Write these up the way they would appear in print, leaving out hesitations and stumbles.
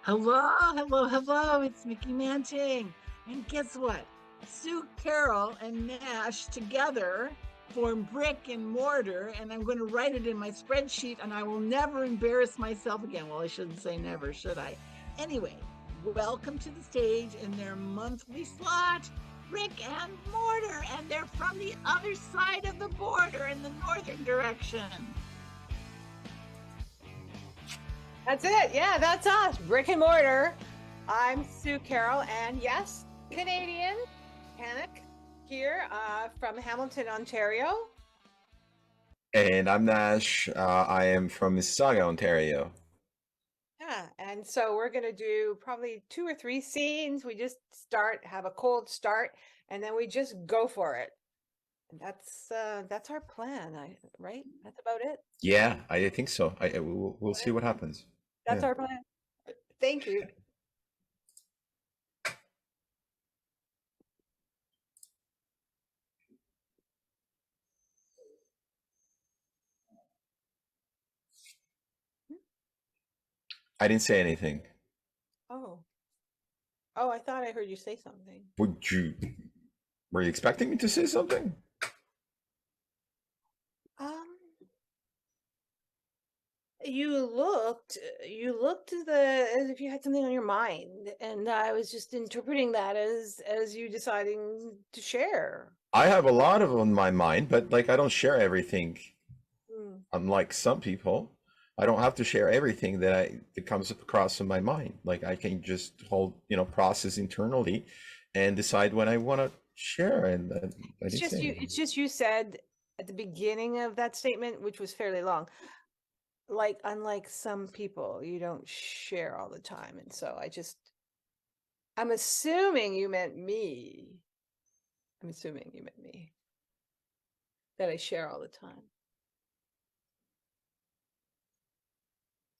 Hello, hello, hello. It's Mickey Manting. And guess what? Sue Carroll and Nash together form Brick and Mortar, and I'm going to write it in my spreadsheet, and I will never embarrass myself again. Well, I shouldn't say never, should I? Anyway, welcome to the stage in their monthly slot, Brick and Mortar, and they're from the other side of the border in the northern direction. That's it. Yeah, that's us. Brick and Mortar. I'm Sue Carroll, and yes, Canadian, Panic here from Hamilton, Ontario. And I'm Nash. I am from Mississauga, Ontario. Yeah, and so we're going to do probably 2 or 3 scenes. We just have a cold start, and then we just go for it. And that's our plan, right? That's about it. Yeah, I think so. We'll see what happens. That's our plan. Thank you. I didn't say anything. Oh, I thought I heard you say something. Were you expecting me to say something? You looked as if you had something on your mind, and I was just interpreting that as you deciding to share. I have a lot on my mind, but like I don't share everything. Unlike some people, I don't have to share everything that comes across in my mind. Like I can just process internally and decide when I want to share. And It's just you said at the beginning of that statement, which was fairly long, like unlike some people, you don't share all the time, and so I'm assuming you meant me. I'm assuming you meant me. That I share all the time.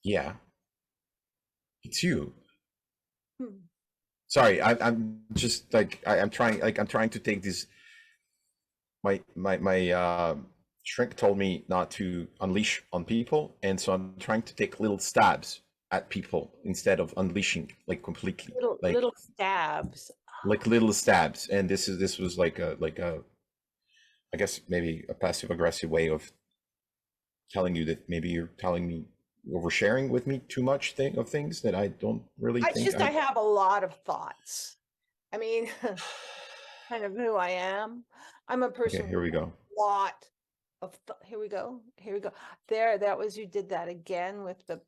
Yeah, it's you. Sorry, I'm just like I'm trying to take this. My shrink told me not to unleash on people, and so I'm trying to take little stabs at people instead of unleashing like completely. Little stabs. Like little stabs, and this was like a I guess maybe a passive aggressive way of telling you that maybe you're telling me oversharing with me too much of things that I don't really think. I have a lot of thoughts. I mean, kind of who I am. I'm a person. Okay, here we go. Lot of here we go. There, that was, you did that again with the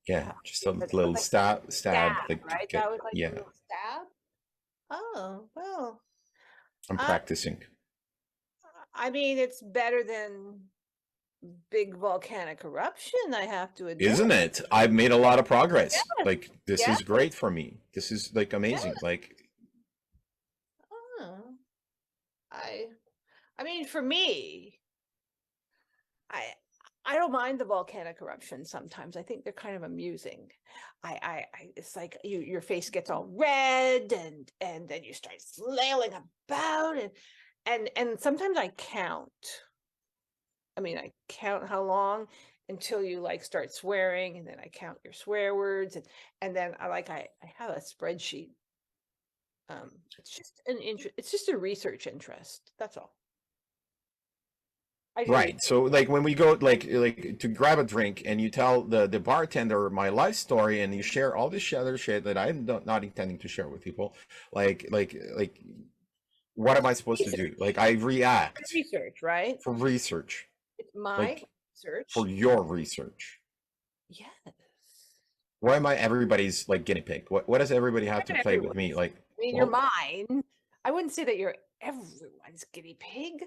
just a little stab, like, right? That was like a little stab. Oh well. I'm practicing. I mean, it's better than big volcanic eruption, I have to admit. Isn't it? I've made a lot of progress. Yes. Like this is great for me. This is like amazing. Yes. Like I mean, for me, I don't mind the volcanic eruptions sometimes. I think they're kind of amusing. It's like your face gets all red and then you start flailing about and sometimes I count. I mean, I count how long until you like start swearing, and then I count your swear words, and then I have a spreadsheet. It's just a research interest. That's all. Right. So like when we go like to grab a drink and you tell the bartender my life story and you share all this other shit that I'm not intending to share with people, like what am I supposed to do? Like I react. Research, right? For research. It's my research. For your research. Yes. Why am I everybody's like guinea pig? What does everybody have to play with me? Like, I mean, you're mine. I wouldn't say that you're everyone's guinea pig.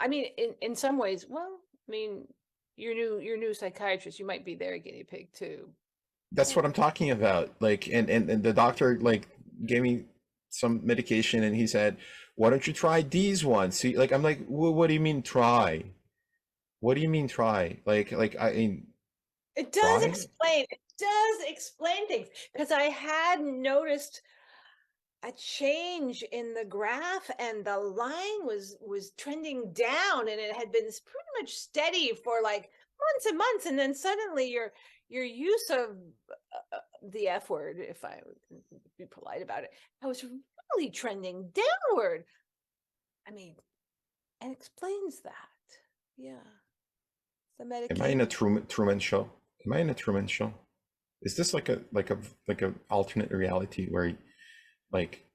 I mean, in some ways, well, I mean, your new psychiatrist, you might be their guinea pig too. That's what I'm talking about. Like, and the doctor like gave me some medication, and he said, "Why don't you try these ones?" See, like, I'm like, what do you mean try? What do you mean try? Like I mean, it does explain. It does explain things, because I had noticed a change in the graph, and the line was trending down, and it had been pretty much steady for like months and months, and then suddenly your use of the F word, if I would be polite about it, I was really trending downward. I mean, and explains that. Yeah. The Am I medication. in a Truman show? Am I in a Truman show? Is this like a alternate reality where like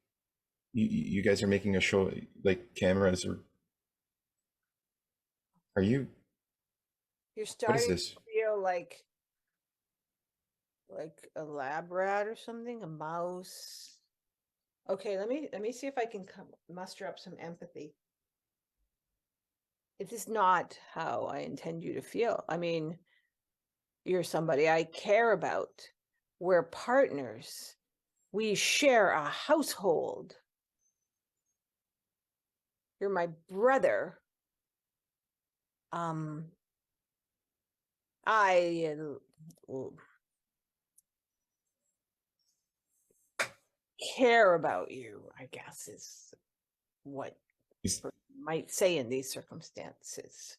you guys are making a show, like cameras are you, You're what is starting this? to feel like a lab rat or something, a mouse. Okay, let me see if I can muster up some empathy. It is not how I intend you to feel. I mean, you're somebody I care about. We're partners. We share a household. You're my brother. I care about you, I guess, is what Is- might say in these circumstances.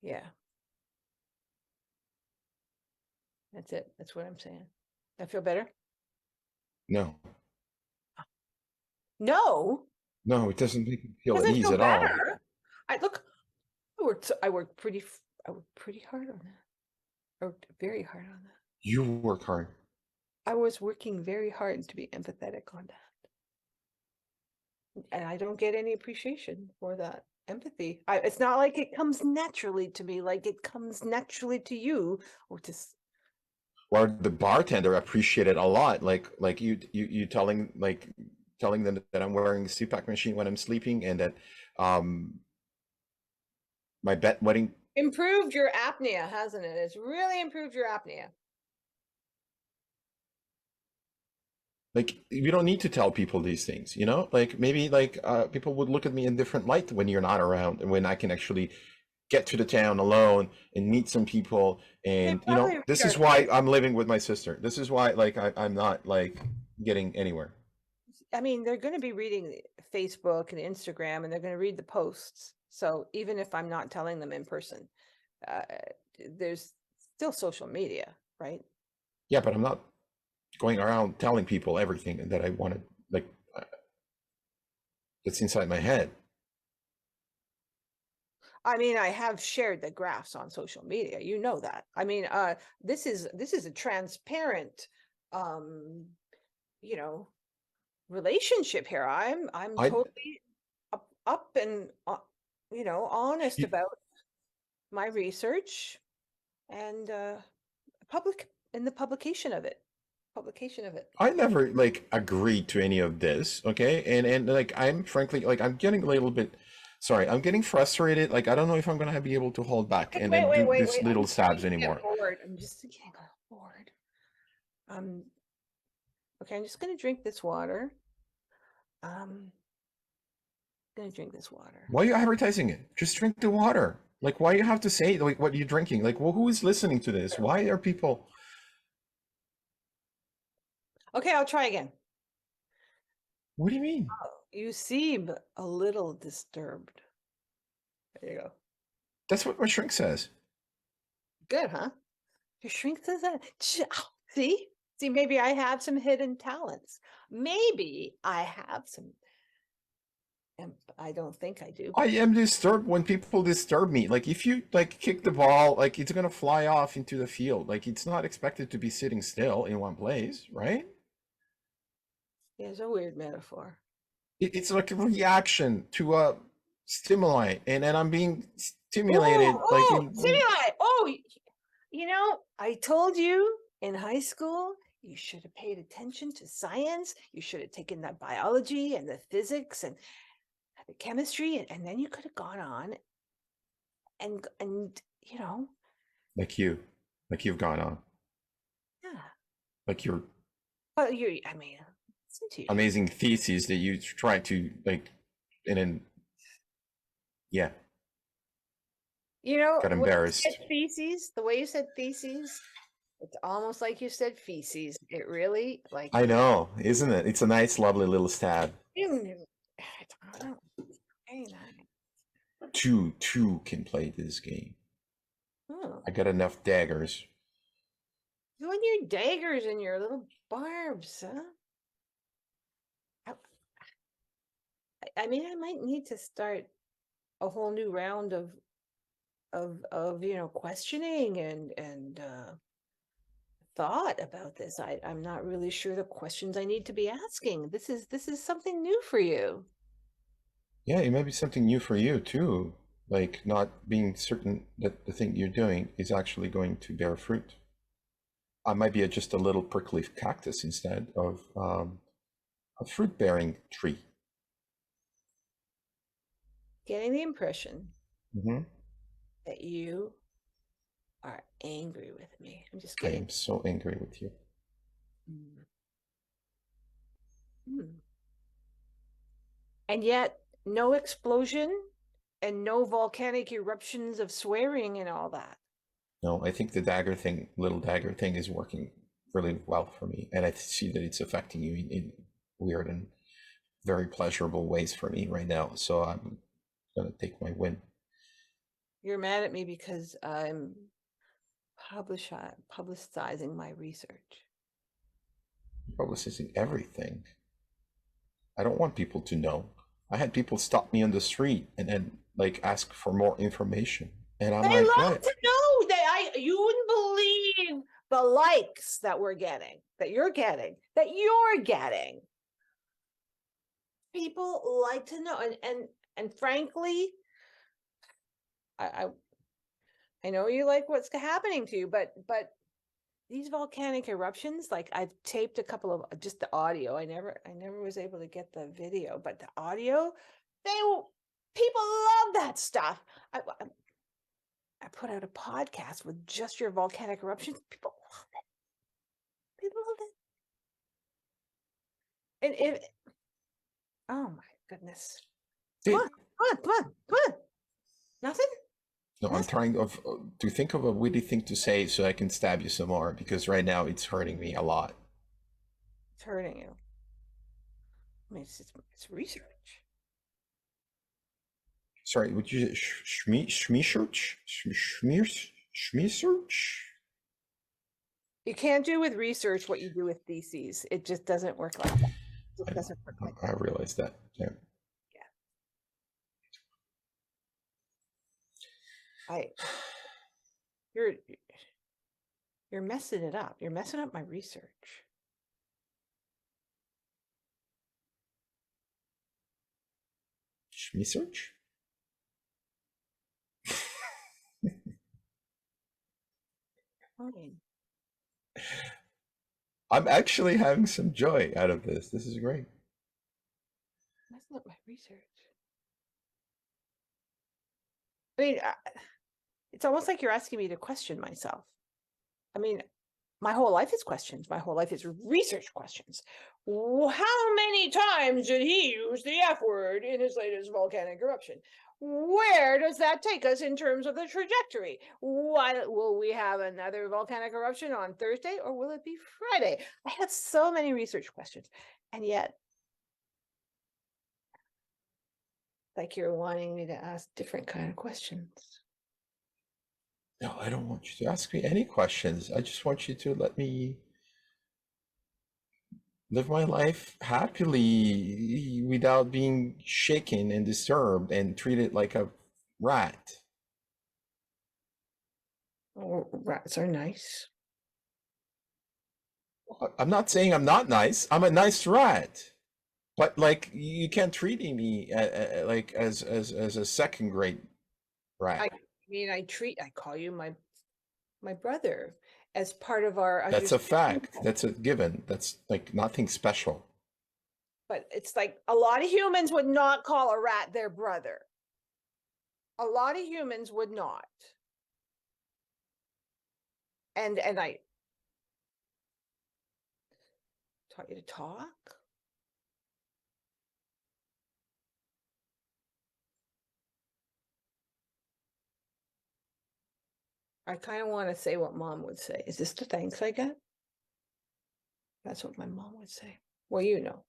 Yeah. That's it. That's what I'm saying. I feel better? No, No, no, it doesn't make me feel at doesn't ease feel at all. better. I worked pretty hard on that. I worked very hard on that. You work hard. I was working very hard to be empathetic on that. And I don't get any appreciation for that empathy. It's not like it comes naturally to me, like it comes naturally to you or to. Or the bartender appreciate it a lot. Like you telling them that I'm wearing a CPAP machine when I'm sleeping, and that my wedding. Improved your apnea, hasn't it? It's really improved your apnea. Like, we don't need to tell people these things, you know? Like, maybe like people would look at me in different light when you're not around, and when I can actually get to the town alone and meet some people. And you know, this is why I'm living with my sister. This is why like I'm not like getting anywhere. I mean, they're going to be reading Facebook and Instagram, and they're going to read the posts. So even if I'm not telling them in person, there's still social media, right? Yeah, but I'm not going around telling people everything that I wanted, like that's inside my head. I mean, I have shared the graphs on social media. You know that. I mean, this is a transparent, you know, relationship here. I'm totally up and you know, honest about my research and the publication of it. I never like agreed to any of this, okay? And like I'm frankly like I'm getting a little bit sorry, I'm getting frustrated. Like I don't know if I'm gonna be able to hold back and then do this little sabs anymore. I'm just getting bored. Okay, I'm just gonna drink this water. Gonna drink this water. Why are you advertising it? Just drink the water. Like, why you have to say like what you're drinking? Like, well, who is listening to this? Why are people? Okay, I'll try again. What do you mean? Oh, you seem a little disturbed. There you go. That's what my shrink says. Good, huh? Your shrink says that. See, maybe I have some hidden talents. Maybe I have some. And I don't think I do. I am disturbed when people disturb me. Like if you like kick the ball, like it's gonna fly off into the field. Like it's not expected to be sitting still in one place, right? It's a weird metaphor. It's like a reaction to a stimuli, and I'm being stimulated. Stimuli. Oh, you know, I told you in high school you should have paid attention to science. You should have taken that biology and the physics and the chemistry, and then you could have gone on and you know, like you've gone on. Yeah. Like your But I mean, listen to you. Amazing theses that you try to like, and then yeah. You know, Got embarrassed. The way you said theses, it's almost like you said feces. It really like. I know, isn't it? It's a nice, lovely little stab. I don't know. Very nice. Two can play this game. Oh. I got enough daggers. You and your daggers and your little barbs, huh? I mean, I might need to start a whole new round of questioning and thought about this. I'm not really sure the questions I need to be asking. This is something new for you. Yeah, it might be something new for you too. Like not being certain that the thing you're doing is actually going to bear fruit. I might be just a little prickly cactus instead of a fruit-bearing tree. Getting the impression Hmm. that you are angry with me. I'm just I getting. am so angry with you. Mm. Hmm. And yet, no explosion and no volcanic eruptions of swearing and all that. No, I think the dagger thing, little dagger thing, is working really well for me, and I see that it's affecting you in weird and very pleasurable ways for me right now. So I'm gonna take my win. You're mad at me because I'm publicizing my research. Publicizing everything. I don't want people to know. I had people stop me on the street and then like ask for more information, and I'm They like, love what? to know that you wouldn't believe the likes that we're getting, that you're getting, that you're getting. People like to know, and frankly, I I know you like what's happening to you, but these volcanic eruptions, like I've taped a couple of just the audio. I never was able to get the video, but the audio, people love that stuff. I put out a podcast with just your volcanic eruptions. People love it. People love it. And if oh my goodness. Come on, come on, come on, come on. Nothing? No, I'm Nothing? trying to think of a witty thing to say so I can stab you some more because right now it's hurting me a lot. It's hurting you. I mean, it's research. Sorry, would you schmeesearch? Schmeesearch? You can't do with research what you do with theses. It just doesn't work like that. It doesn't work like I that. realize that. Yeah. I you're you're messing it up. You're messing up my research. Schmeesearch? Fine. I'm actually having some joy out of this. This is great. Messing up my research. I mean, it's almost like you're asking me to question myself. I mean, my whole life is questions. My whole life is research questions. How many times did he use the F word in his latest volcanic eruption? Where does that take us in terms of the trajectory? What, will we have another volcanic eruption on Thursday or will it be Friday? I have so many research questions. And yet, like you're wanting me to ask different kind of questions. No, I don't want you to ask me any questions. I just want you to let me live my life happily without being shaken and disturbed and treated like a rat. Oh, rats are nice. I'm not saying I'm not nice. I'm a nice rat. But like you can't treat me like as a second grade rat. I mean, I call you my brother as part of our That's a understanding. fact. That's a given. That's like nothing special. But it's like a lot of humans would not call a rat their brother. A lot of humans would not. And I taught you to talk. I kind of want to say what mom would say. Is this the thanks I get? That's what my mom would say. Well, you know.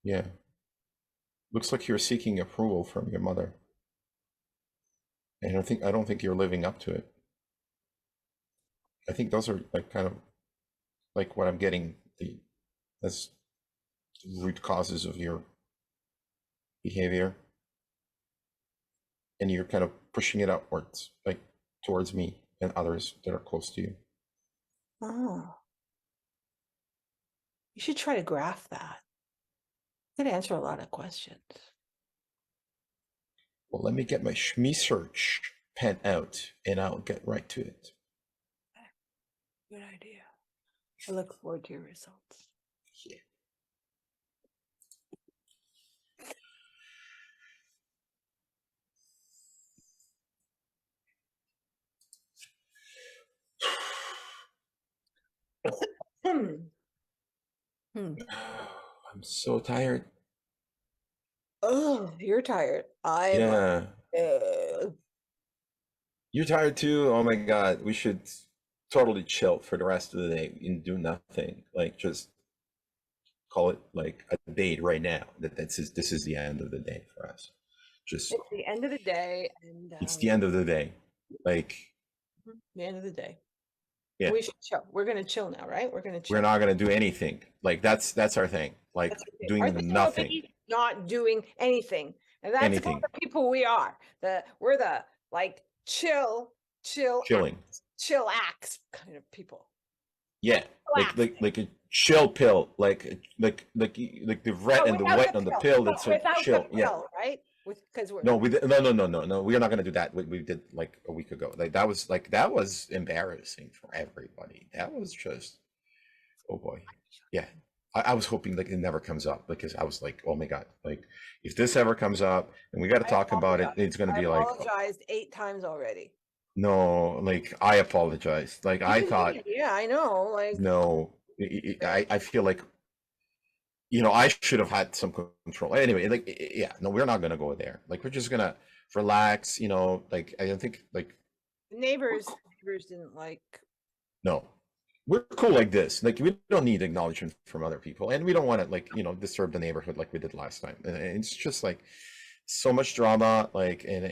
Yeah. Looks like you're seeking approval from your mother. And I don't think you're living up to it. I think those are like kind of like what I'm getting as root causes of your behavior, and you're kind of pushing it upwards, like towards me and others that are close to you. Oh, you should try to graph that. It could answer a lot of questions. Well, let me get my me search pen out and I'll get right to it. Good idea. I look forward to your results. Yeah. Hmm. I'm so tired. Oh, you're tired. I'm Yeah. You're tired too? Oh my God. We should totally chill for the rest of the day and do nothing. Like just call it like a date right now. This is the end of the day for us. Just it's the end of the day, and it's the end of the day. Like the end of the day. yeah. We should chill. We're gonna chill now, right? We're gonna chill. We're not gonna do anything. Like that's our thing. Like doing Our thing will nothing. be not doing anything, and that's the kind Anything. of people we are. We're the like Chilling. chillax kind of people. Yeah. Relax. Like a chill pill. Like the red and the Without white on the pill that's a without chill. the Yeah. pill, right? Because we're No, no. We're not gonna do that. We did like a week ago. Like that was embarrassing for everybody. That was just oh boy. Yeah. I was hoping like it never comes up because I was like, oh my God, like if this ever comes up and we got to talk about it, it's gonna be like apologized 8 times already. no, like I apologize. Like I thought Yeah, I know. Like no, I feel like I should have had some control. Anyway, like yeah, no, we're not gonna go there. Like we're just gonna relax. Like I don't think like neighbors didn't like. no, we're cool like this. Like we don't need acknowledgement from other people, and we don't want to like disturb the neighborhood like we did last time. And it's just like so much drama, like and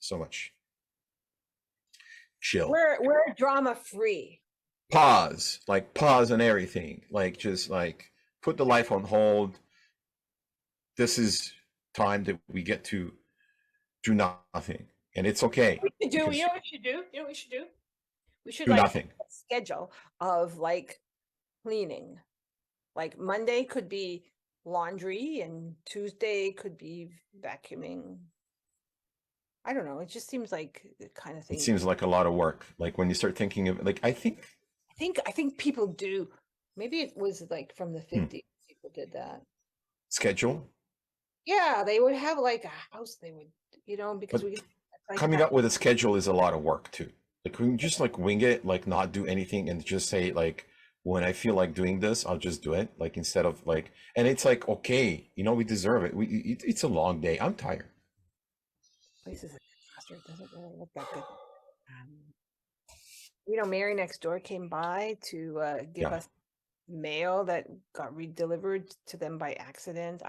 so much. Chill. We're drama free. Pause on everything, like just like put the life on hold. This is time that we get to do nothing, and it's okay. We should do. You know what we should do? You know what we should do? We should do like nothing. a schedule of like cleaning. Like Monday could be laundry and Tuesday could be vacuuming. I don't know. It just seems like the kind of thing. It seems like a lot of work. Like when you start thinking of like I think people do. Maybe it was like from the 50s people did that. Schedule? Yeah, they would have like a house. They would, because but coming up with a schedule is a lot of work too. Like we can just like wing it, like not do anything and just say like when I feel like doing this, I'll just do it. Like instead of like, and it's like, okay, we deserve it. It's a long day. I'm tired. Place is a disaster. It doesn't really look that good. Mary next door came by to give us mail that got redelivered to them by accident.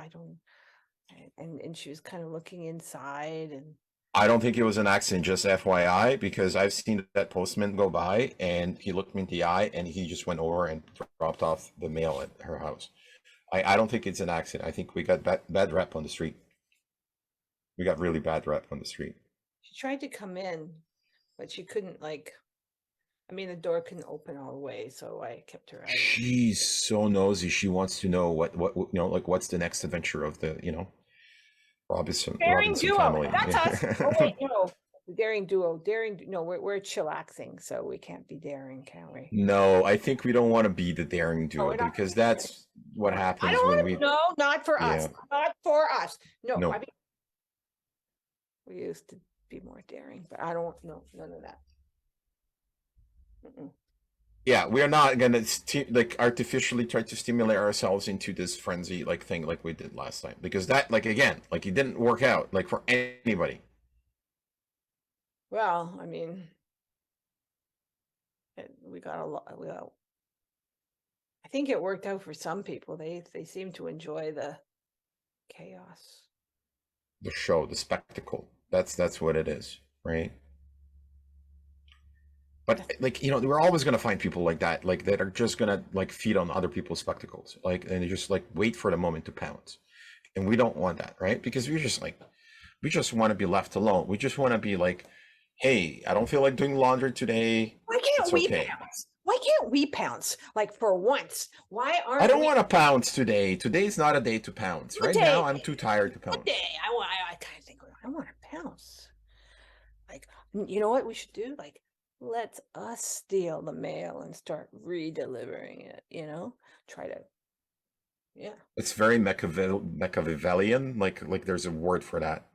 And she was kind of looking inside, and I don't think it was an accident, just FYI, because I've seen that postman go by and he looked me in the eye and he just went over and dropped off the mail at her house. I don't think it's an accident. I think we got bad rep on the street. We got really bad rep on the street. She tried to come in, but she couldn't the door couldn't open all the way, so I kept her out. She's so nosy. She wants to know what like what's the next adventure of the Robinson duo. family. That's us. Oh wait, no, daring duo. No, we're chillaxing, so we can't be daring, can we? No, I think we don't want to be the daring duo because that's what happens when we. No, not for us. Not for us. No, no. I mean, we used to be more daring, but I don't know none of that. Yeah, we're not gonna like artificially try to stimulate ourselves into this frenzy like thing like we did last time, because that like again like it didn't work out like for anybody. Well, I mean, we got a lot. I think it worked out for some people. They seem to enjoy the chaos, the show, the spectacle. That's what it is, right? But like, we're always gonna find people like that, like that are just gonna like feed on other people's spectacles, like, and just like wait for the moment to pounce. And we don't want that, right? Because we just want to be left alone. We just want to be like, hey, I don't feel like doing laundry today. Why can't It's we okay. pounce? Why can't we pounce? Like for once, why aren't I don't we want to pounce today. Today's not a day to pounce. Right today? now, I'm too tired to What pounce. day? I kind of think I want to pounce. Like, you know what we should do? Like, let's us steal the mail and start re-delivering it. Try to, yeah. It's very Machiavellian. Like there's a word for that.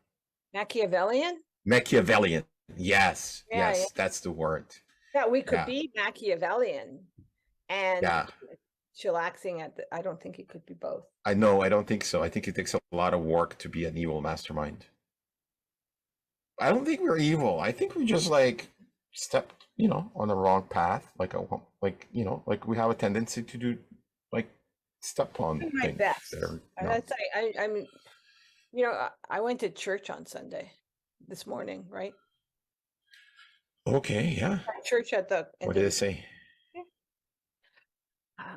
Machiavellian. Machiavellian. Yes, Yeah, yeah. that's the word. Yeah, we could Yeah. be Machiavellian and Yeah. chillaxing I don't think it could be both. I know. I don't think so. I think it takes a lot of work to be an evil mastermind. I don't think we're evil. I think we just like stepped, on the wrong path. Like like we have a tendency to do like step on Do my things best. that are That's I'm I went to church on Sunday this morning, right? okay. Yeah. Church at the What did it say?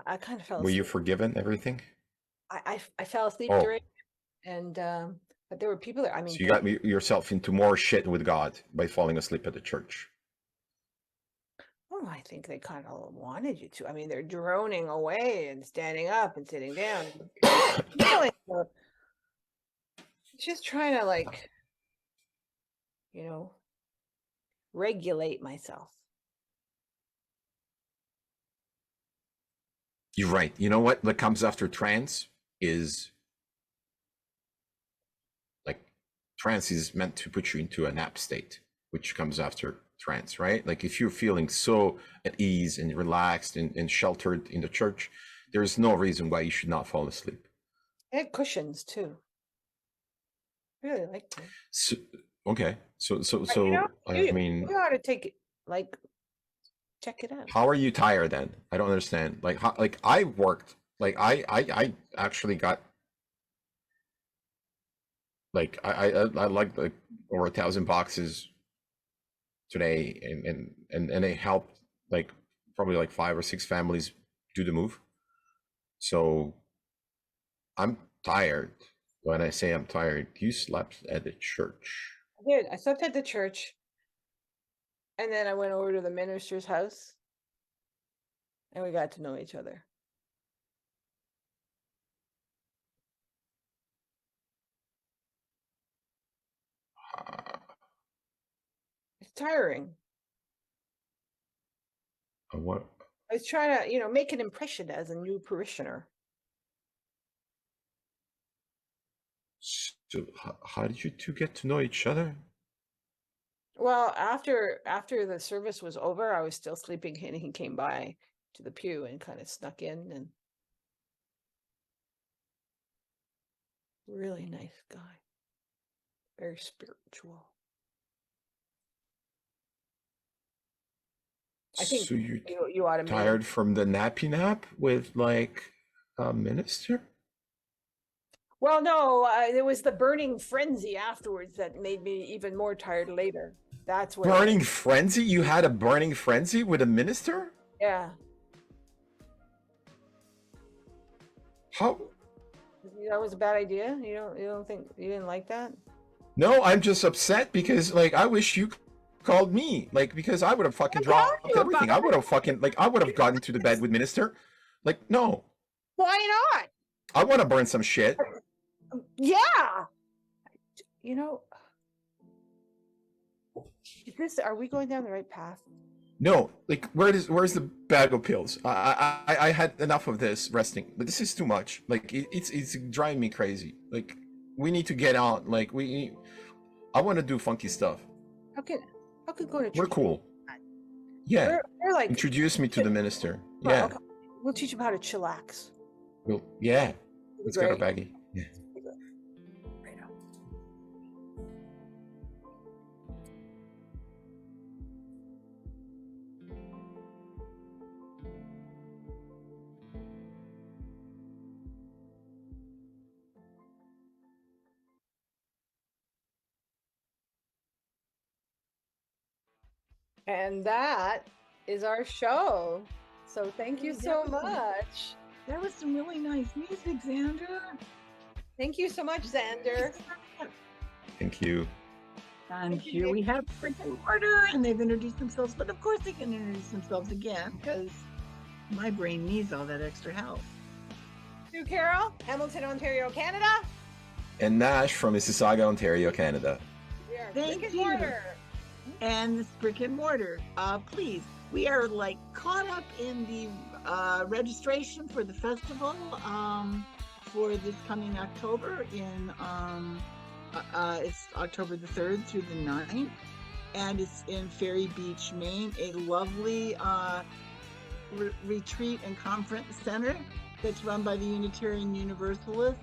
I kind of fell Were you asleep. forgiven? Everything? I fell asleep Oh, during, and but there were people there. I mean, so you got yourself into more shit with God by falling asleep at the church. oh, I think they kind of wanted you to. I mean, they're droning away and standing up and sitting down. Just trying to like, regulate myself. You're right. You know what comes after trance is like trance is meant to put you into a nap state, which comes after trance, right? Like if you're feeling so at ease and relaxed and sheltered in the church, there's no reason why you should not fall asleep. They had cushions too. I really like them. So, okay. So I You mean, ought to take it, like, check it out. how are you tired then? I don't understand. Like how, like I worked, like I actually got like I like over 1,000 boxes today, and they helped like probably like 5 or 6 families do the move. So I'm tired. When I say I'm tired, you slept at the church. I did. I slept at the church, and then I went over to the minister's house, and we got to know each other. It's tiring. What? I was trying to, make an impression as a new parishioner. So how did you two get to know each other? Well, after the service was over, I was still sleeping, and he came by to the pew and kind of snuck in, and really nice guy, very spiritual. I think So you're you ought to tired from the nappy nap with like a minister? Well, no, there was the burning frenzy afterwards that made me even more tired later. That's where Burning frenzy? You had a burning frenzy with a minister? yeah. How? That was a bad idea. You don't think you didn't like that? No, I'm just upset because like I wish you called me. Like because I would have fucking dropped everything. I would have fucking like I would have gotten to the bed with minister. Like no. Why not? I want to burn some shit. Yeah. Are we going down the right path? No, like where's the bag of pills? I had enough of this resting, but this is too much. Like it's driving me crazy. Like we need to get out. Like I want to do funky stuff. How can go to church? We're cool. Yeah. We're like Introduce me to the minister. well, Yeah. okay. We'll teach him how to chillax. Well, yeah. Let's get our Great. baggie. Yeah. Right now. And that is our show. So thank you That so was much. That was some really nice music, Xander. Thank you so much, Xander. Thank you. And here we have Brick and Mortar, and they've introduced themselves, but of course they can introduce themselves again because my brain needs all that extra help. Sue Carroll, Hamilton, Ontario, Canada. And Nash from Mississauga, Ontario, Canada. We are Thank Brick and you. Mortar. And this Brick and Mortar, please, we are like caught up in the registration for the festival for this coming October in it's October the 3rd through the 9th, and it's in Ferry Beach, Maine, a lovely retreat and conference center that's run by the Unitarian Universalists.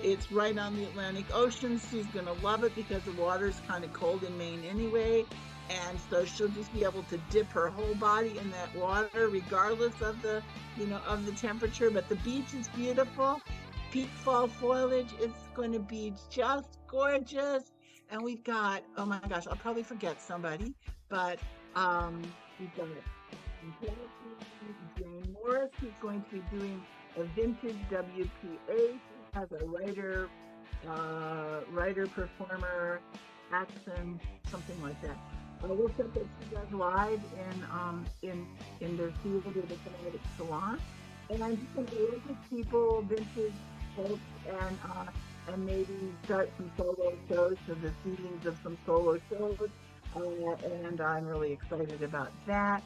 It's right on the Atlantic Ocean. Sue's going to love it because the water's kind of cold in Maine anyway. And so she'll just be able to dip her whole body in that water regardless of the, of the temperature. But the beach is beautiful. Peak fall foliage is going to be just gorgeous. And we've got, oh my gosh, I'll probably forget somebody, but we've got Jane Morris, who's going to be doing a vintage WPA. She has a writer, performer, action, something like that. We'll set that she does live in their theater, the Kinetic Salon. And I'm just going to work with people, vintage folks, and maybe start some solo shows, so the seedings of some solo shows. And I'm really excited about that.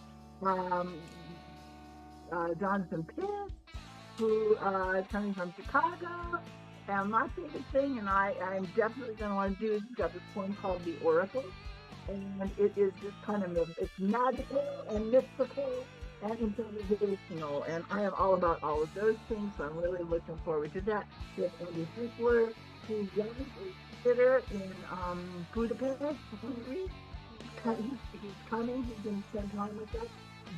Jonathan Pierce, who is coming from Chicago. And my favorite thing, and I'm definitely going to want to do, is he's got this poem called The Oracle. And it is just kind of, it's magical and mystical and improvisational. And I am all about all of those things, so I'm really looking forward to that. We have Andy Hickler, who runs a theater in Budapest, Hungary. He's coming, he's going to spend time with us.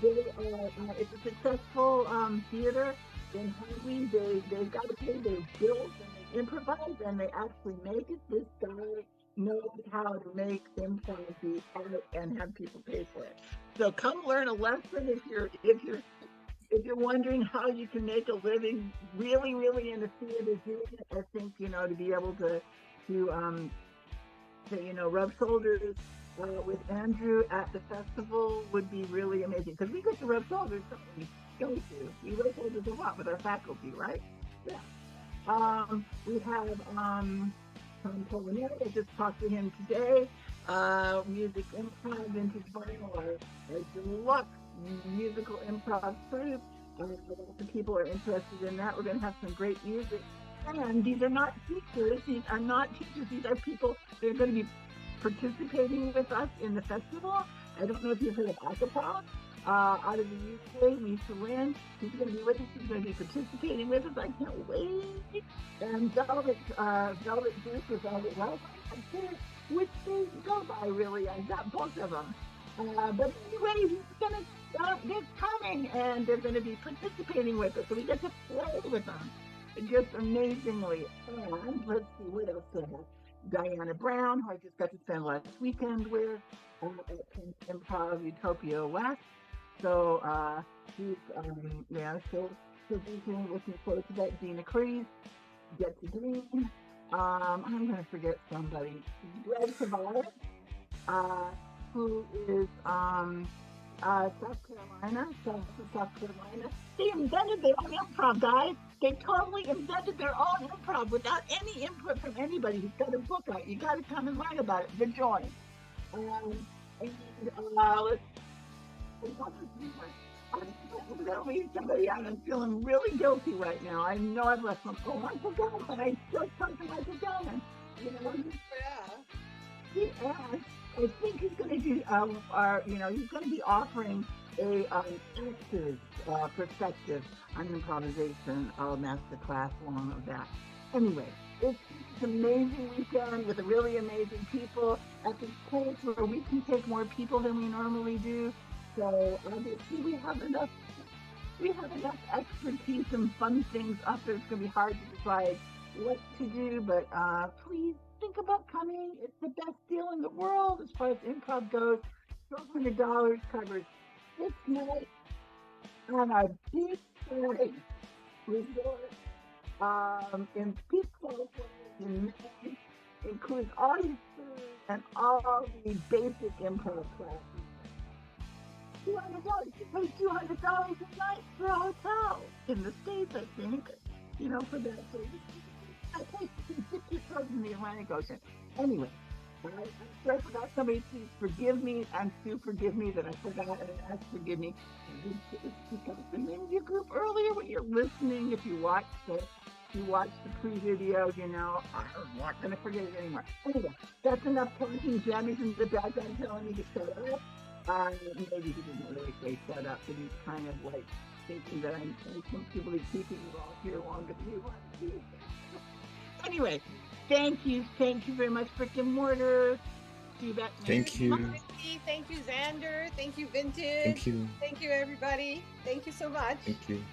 It's a successful theater in Hungary. They've got to pay their bills and they improvise and they actually make it. This guy knows how to make improv be art and have people pay for it. So come learn a lesson if you're wondering how you can make a living really, really in the theater doing it. I think, to be able to rub shoulders with Andrew at the festival would be really amazing, because we get to rub shoulders, don't we? We rub shoulders a lot with our faculty, right? Yeah. We have Tom Polonelli. I just talked to him today. Music improv, vintage vinyl, our deluxe musical improv group. Lots of people are interested in that. We're going to have some great music. And these are not teachers. These are not teachers. These are people that are going to be participating with us in the festival. I don't know if you've heard of Acapella. Out of the UK, Lisa Lynn. She's going to be with us. She's going to be participating with us. I can't wait. And Velvet Group or Velvet Welcome. I'm sure which they go by, really. I've got both of them. But anyway, they're coming and they're going to be participating with us. So we get to play with them. Just amazingly. And let's see, what else do I have? Diana Brown, who I just got to spend last weekend with at Improv Utopia West. So she's, so looking forward to that. Dina Crease, Get to Dream. I'm going to forget somebody. Greg Tavares, who is South Carolina. They invented their own improv, guys. They totally invented their own improv without any input from anybody. He's got a book out. You got to come and learn about it. The Joy. I'm going to leave somebody out. I'm feeling really guilty right now. I know I've left some. Oh, I forgot, but I still come to my pajamas. He asked. I think he's going to do. He's going to be offering a actor's perspective on improvisation, master class, along with that. Anyway, it's an amazing weekend with really amazing people at this place where we can take more people than we normally do. So obviously we have enough expertise and fun things up there. It's going to be hard to decide what to do, but please think about coming. It's the best deal in the world as far as improv goes. $1,200 covers this night on a beachside resort in Peak, California, in May, includes all your food and all the basic improv classes. $200. You pay $200 a night for a hotel in the States, I think. For that. So I think you can dip your toes in the Atlantic Ocean. Anyway, I'm sure I forgot somebody. Please forgive me, and Sue, forgive me that I forgot, and Ash, forgive me. Because the name of your group earlier when you're listening, if you watch the pre-video, I'm not going to forget it anymore. Anyway, that's enough talking. Jammies in the background telling me to shut up. Maybe he didn't really say shut up, but he's kind of like thinking that I'm comfortably keeping you all here longer than you want to be. Anyway, thank you very much, Brick and Mortar. See you back next Thank you. month. Thank you, Xander. Thank you, Vintage. Thank you. Thank you, everybody. Thank you so much. Thank you.